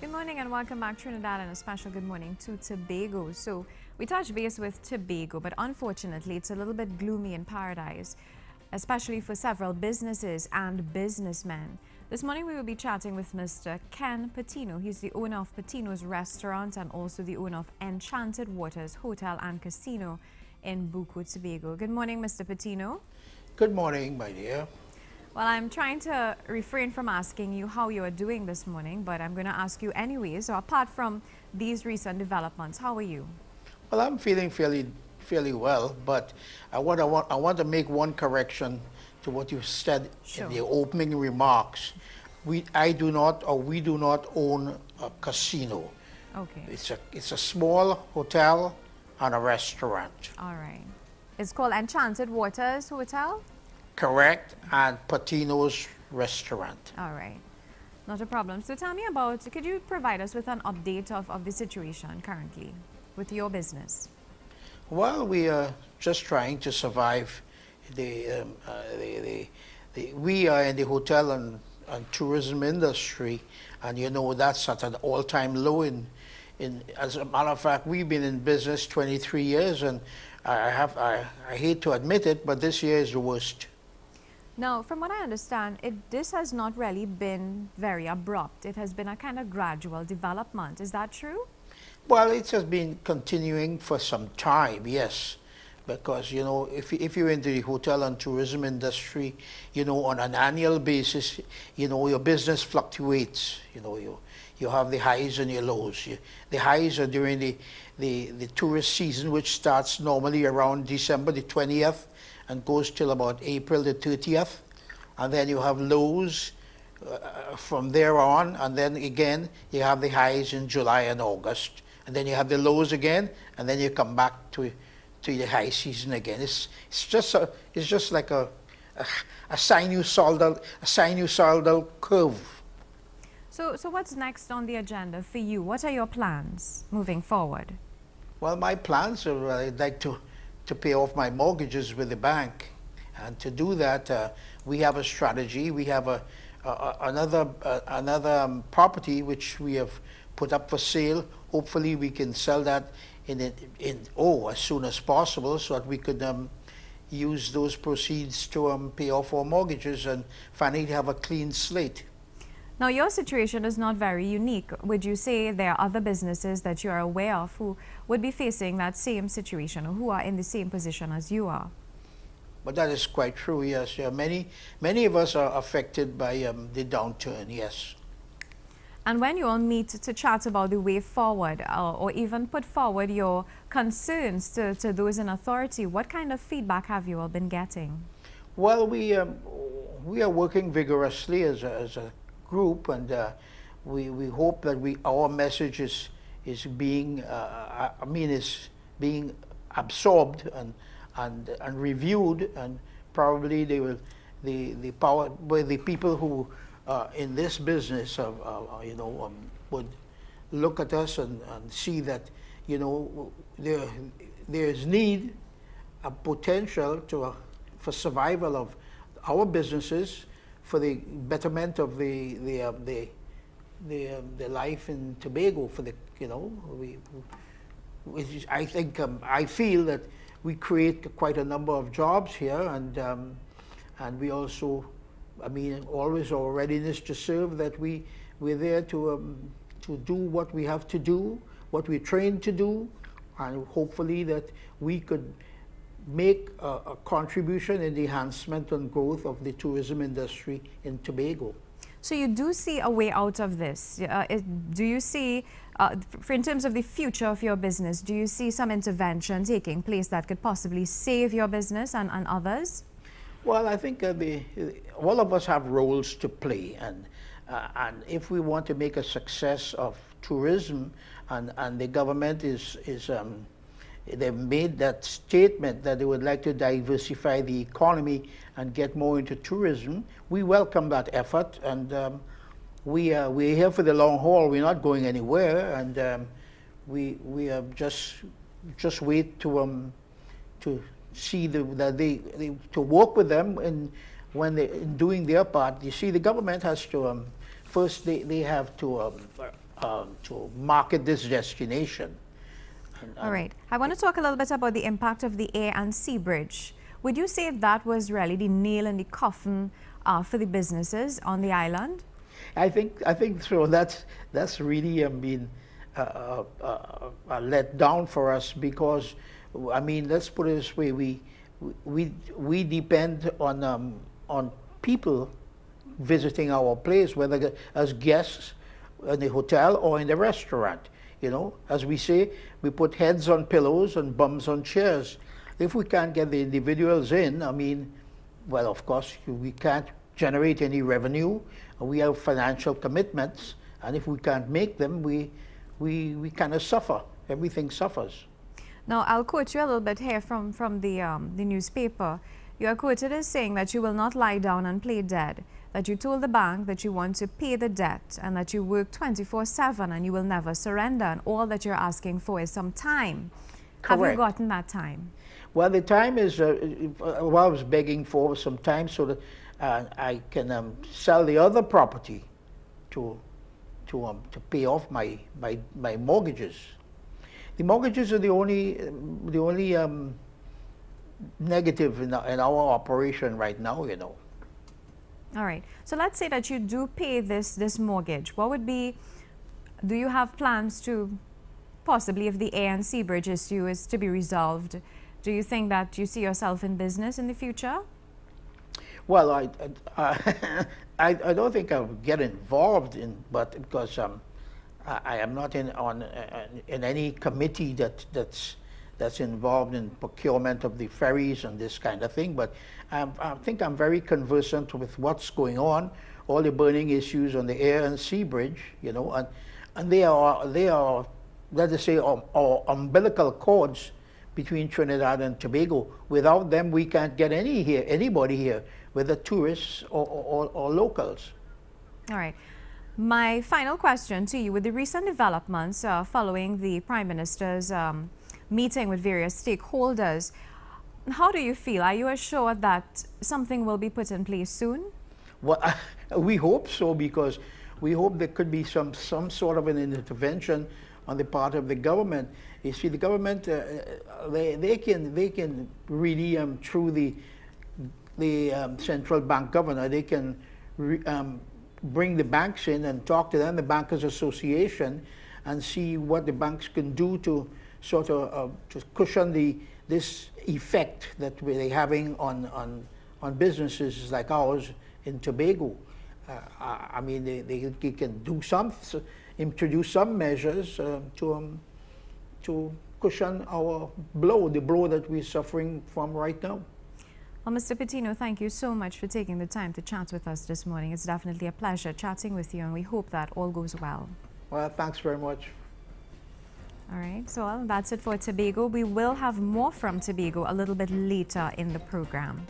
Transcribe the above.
Good morning and welcome back Trinidad, and a special good morning to Tobago. So we touched base with Tobago, but unfortunately it's a little bit gloomy in paradise, especially for several businesses and businessmen. This morning we will be chatting with Mr. Ken Patino. He's the owner of Patino's restaurant and also the owner of Enchanted Waters Hotel and Casino in Buccoo, Tobago. Good morning, Mr. Patino. Good morning, my dear. Well, I'm trying to refrain from asking you how you are doing this morning, but I'm going to ask you anyway. So apart from these recent developments, how are you? Well, I'm feeling fairly well, but I want to make one correction to what you said Sure. in the opening remarks. We do not own a casino. Okay. It's a small hotel and a restaurant. All right. It's called Enchanted Waters Hotel? Correct, and Patino's restaurant. All right. Not a problem. So tell me could you provide us with an update of the situation currently with your business? Well, we are just trying to survive. We are in the hotel and tourism industry, and you know that's at an all-time low. As a matter of fact, we've been in business 23 years, and I hate to admit it, but this year is the worst. Now, from what I understand, this has not really been very abrupt. It has been a kind of gradual development. Is that true? Well, it has been continuing for some time, yes. Because, you know, if you're in the hotel and tourism industry, you know, on an annual basis, you know, your business fluctuates. You know, you have the highs and your lows. The highs are during the tourist season, which starts normally around December the 20th and goes till about April the 30th. And then you have lows from there on, and then again you have the highs in July and August. And then you have the lows again, and then you come back to the high season again. It's just like a sinusoidal curve. So what's next on the agenda for you? What are your plans moving forward? Well, my plans are I'd like to pay off my mortgages with the bank, and to do that, we have a strategy. We have another property which we have put up for sale. Hopefully, we can sell that as soon as possible, so that we could use those proceeds to pay off our mortgages and finally have a clean slate. Now, your situation is not very unique. Would you say there are other businesses that you are aware of who would be facing that same situation or who are in the same position as you are? But that is quite true, yes. Yeah, many of us are affected by the downturn, yes. And when you all meet to chat about the way forward or even put forward your concerns to those in authority, what kind of feedback have you all been getting? Well, we are working vigorously as a group, and we hope that our message is being being absorbed and reviewed, and probably the people who in this business would look at us and see that, you know, there is need, a potential for survival of our businesses, for the betterment of the life in Tobago. For the, you know, I feel that we create quite a number of jobs here, and we also, I mean, always our readiness to serve, that we're there to do what we have to do, what we're trained to do, and hopefully that we could make a contribution in the enhancement and growth of the tourism industry in Tobago. So you do see a way out of this? Do you see, in terms of the future of your business, do you see some intervention taking place that could possibly save your business and others? Well, I think all of us have roles to play, and if we want to make a success of tourism, and the government they've made that statement that they would like to diversify the economy and get more into tourism. We welcome that effort, and we're here for the long haul. We're not going anywhere, and we are just wait to see to work with them when they in doing their part. You see, the government has to first they have to to market this destination. All right. I want to talk a little bit about the impact of the air and sea bridge. Would you say that was really the nail in the coffin for the businesses on the island? I think so. That's really been a letdown for us, because I mean, let's put it this way: we depend on people visiting our place, whether as guests in the hotel or in the restaurant. You know, as we say, we put heads on pillows and bums on chairs. If we can't get the individuals in, I mean, well, of course, we can't generate any revenue. We have financial commitments, and if we can't make them, we kind of suffer. Everything suffers. Now, I'll quote you a little bit here from the newspaper. You are quoted as saying that you will not lie down and play dead, that you told the bank that you want to pay the debt, and that you work 24/7 and you will never surrender, and all that you're asking for is some time. Correct. Have you gotten that time? Well, the time is, what I was begging for some time so that I can sell the other property to pay off my mortgages. The mortgages are the only negative in our operation right now, you know. All right. So let's say that you do pay this mortgage. What would be, do you have plans to possibly, if the air and sea bridge issue is to be resolved, do you think that you see yourself in business in the future? Well, I don't think I'll get involved in, but because I am not in any committee that's involved in procurement of the ferries and this kind of thing. But I think I'm very conversant with what's going on, all the burning issues on the air and sea bridge, you know, and they are let us say our umbilical cords between Trinidad and Tobago. Without them, we can't get anybody here, whether tourists or locals. All right. My final question to you, with the recent developments following the Prime Minister's meeting with various stakeholders, how do you feel? Are you assured that something will be put in place soon? Well, we hope so, because we hope there could be some sort of an intervention on the part of the government. You see, the government, they can really, through the central bank governor, they can bring the banks in and talk to them, the Bankers Association, and see what the banks can do to sort of to cushion this effect that we're having on businesses like ours in Tobago. I mean, they can do introduce some measures to cushion our the blow that we're suffering from right now. Well, Mr. Patino, thank you so much for taking the time to chat with us this morning. It's definitely a pleasure chatting with you, and we hope that all goes well. Well, thanks very much. All right, so that's it for Tobago. We will have more from Tobago a little bit later in the program.